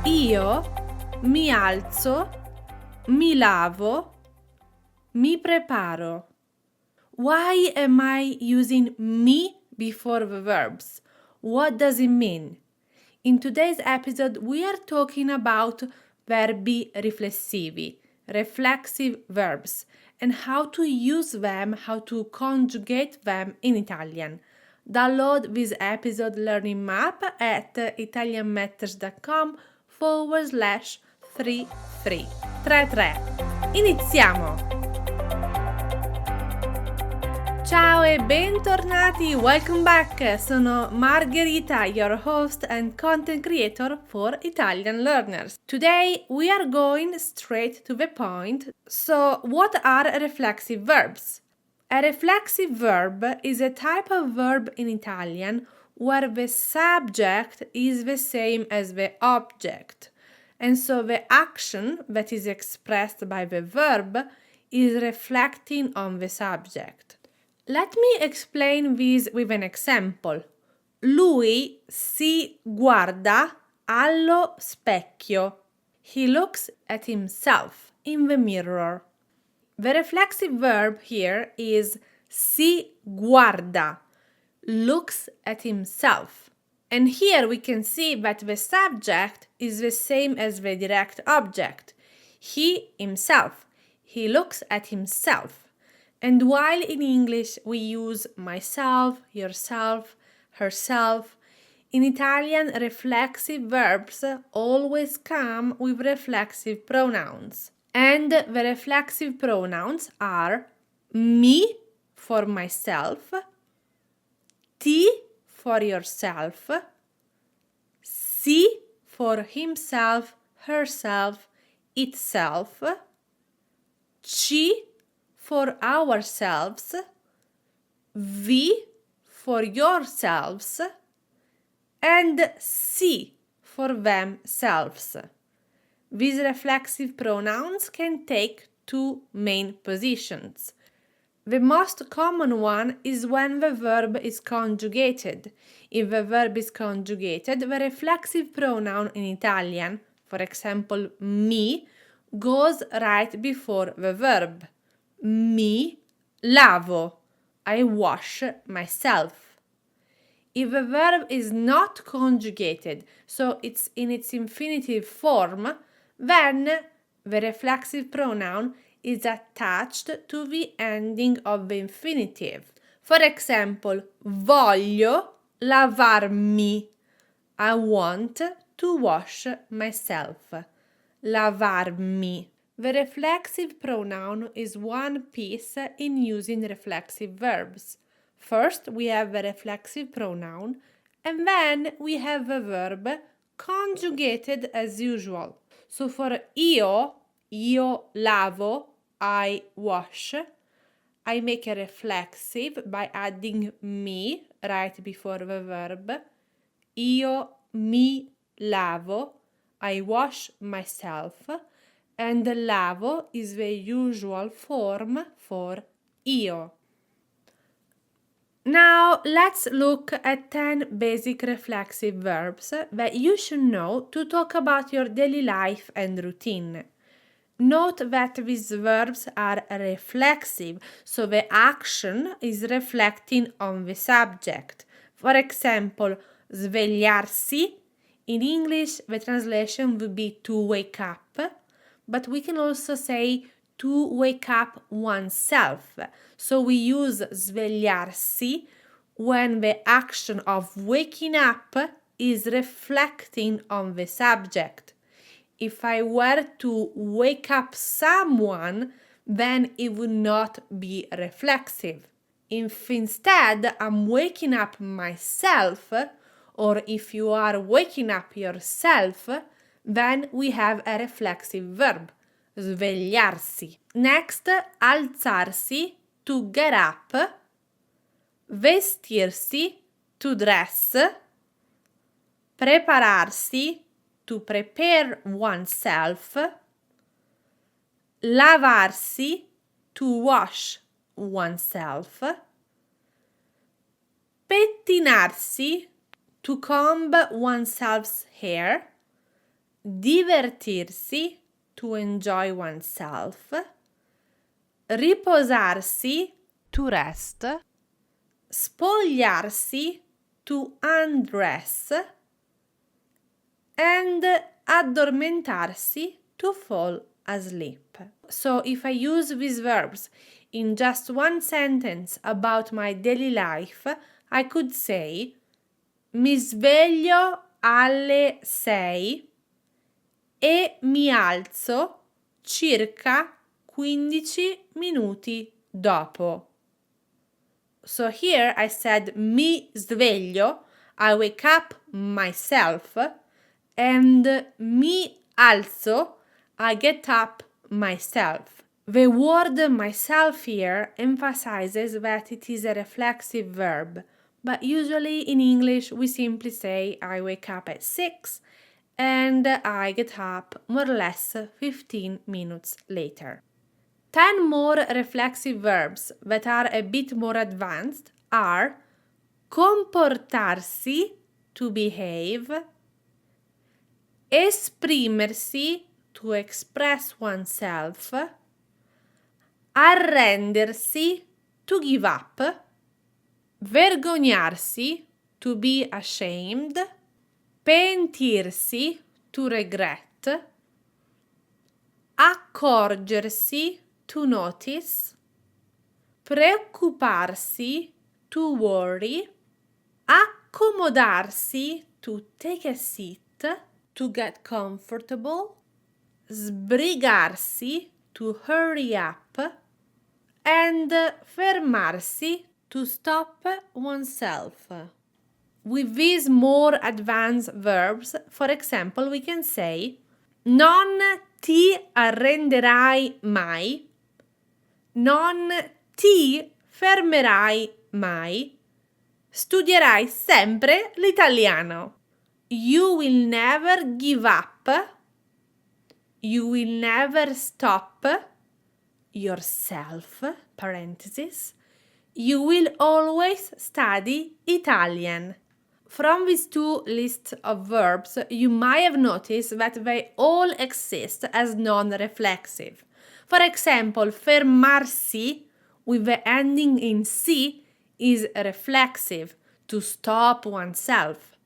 Io mi alzo, mi lavo, mi preparo. Why am I using me before the verbs? What does it mean? In today's episode, we are talking about verbi riflessivi, reflexive verbs, and how to use them, how to conjugate them in Italian. Download this episode learning map at italianmatters.com/33. Iniziamo! Ciao e bentornati! Welcome back! Sono Margherita, your host and content creator for Italian learners. Today we are going straight to the point. So, what are reflexive verbs? A reflexive verb is a type of verb in Italian where the subject is the same as the object. And so the action that is expressed by the verb is reflecting on the subject. Let me explain this with an example. Lui si guarda allo specchio. He looks at himself in the mirror. The reflexive verb here is si guarda, looks at himself. And here we can see that the subject is the same as the direct object. He, himself. He looks at himself. And while in English we use myself, yourself, herself, in Italian reflexive verbs always come with reflexive pronouns. And the reflexive pronouns are mi for myself, ti for yourself, si for himself, herself, itself, ci for ourselves, vi for yourselves, and si for themselves. These reflexive pronouns can take two main positions. The most common one is when the verb is conjugated. If the verb is conjugated, the reflexive pronoun in Italian, for example mi, goes right before the verb. Mi lavo, I wash myself. If the verb is not conjugated, so it's in its infinitive form, then the reflexive pronoun is attached to the ending of the infinitive. For example, voglio lavarmi, I want to wash myself. Lavarmi. The reflexive pronoun is one piece in using reflexive verbs. First, we have the reflexive pronoun, and then we have the verb conjugated as usual. So for io lavo, I wash, I make a reflexive by adding mi right before the verb. Io mi lavo, I wash myself. And lavo is the usual form for io. Now let's look at 10 basic reflexive verbs that you should know to talk about your daily life and routine. Note that these verbs are reflexive, so the action is reflecting on the subject. For example, svegliarsi, in English the translation would be to wake up. But we can also say to wake up oneself. So we use svegliarsi when the action of waking up is reflecting on the subject. If I were to wake up someone, then it would not be reflexive. If instead I'm waking up myself, or if you are waking up yourself, then we have a reflexive verb, svegliarsi. Next, alzarsi, to get up, vestirsi, to dress, prepararsi, to prepare oneself, lavarsi, to wash oneself, pettinarsi, to comb oneself's hair, divertirsi, to enjoy oneself, riposarsi, to rest, spogliarsi, to undress, and addormentarsi, to fall asleep. So if I use these verbs in just one sentence about my daily life, I could say mi sveglio alle 6 e mi alzo circa 15 minuti dopo. So here I said mi sveglio, I wake up myself, and mi alzo, I get up myself. The word myself here emphasizes that it is a reflexive verb, but usually in English we simply say I wake up at 6 and I get up more or less 15 minutes later. 10 more reflexive verbs that are a bit more advanced are comportarsi, to behave, esprimersi, to express oneself, arrendersi, to give up, vergognarsi, to be ashamed, pentirsi, to regret, accorgersi, to notice, preoccuparsi, to worry, accomodarsi, to take a seat, to get comfortable, sbrigarsi, to hurry up, and fermarsi, to stop oneself. With these more advanced verbs, for example, we can say non ti arrenderai mai, non ti fermerai mai, studierai sempre l'italiano. You will never give up, you will never stop yourself, parenthesis, you will always study Italian. From these two lists of verbs, you might have noticed that they all exist as non-reflexive. For example, fermarsi with the ending in si is reflexive, to stop oneself.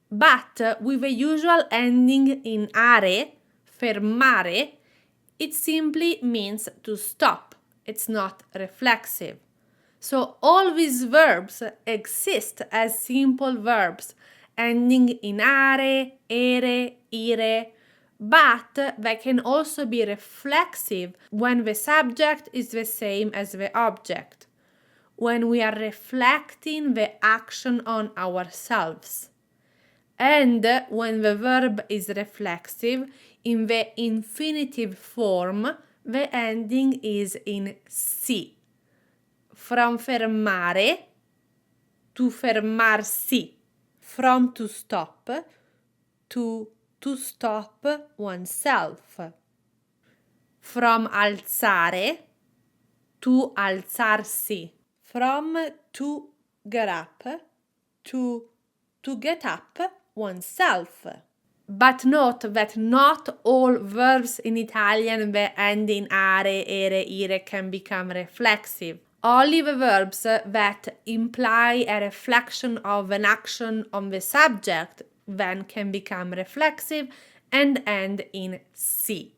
But with the usual ending in are, fermare, it simply means to stop. It's not reflexive. So all these verbs exist as simple verbs ending in are, ere, ire, but they can also be reflexive when the subject is the same as the object, when we are reflecting the action on ourselves, and when the verb is reflexive in the infinitive form, the ending is in si. From fermare to fermarsi, from to stop to stop oneself, from alzare to alzarsi, from to get up to get up oneself. But note that not all verbs in Italian that end in are, ere, ire can become reflexive. Only the verbs that imply a reflection of an action on the subject then can become reflexive and end in si.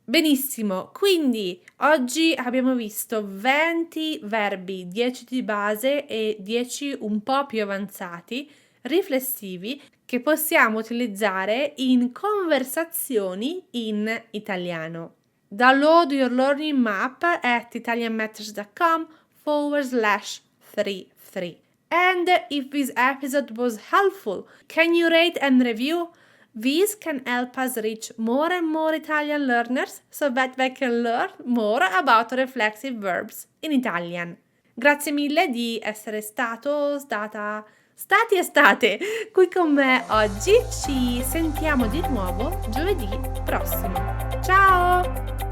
Benissimo, quindi oggi abbiamo visto 20 verbi, 10 di base e 10 un po' più avanzati, riflessivi, che possiamo utilizzare in conversazioni in italiano. Download your learning map at italianmatters.com/33. And if this episode was helpful, can you rate and review? This can help us reach more and more Italian learners so that they can learn more about reflexive verbs in Italian. Grazie mille di essere stati e state qui con me oggi. Ci sentiamo di nuovo giovedì prossimo. Ciao!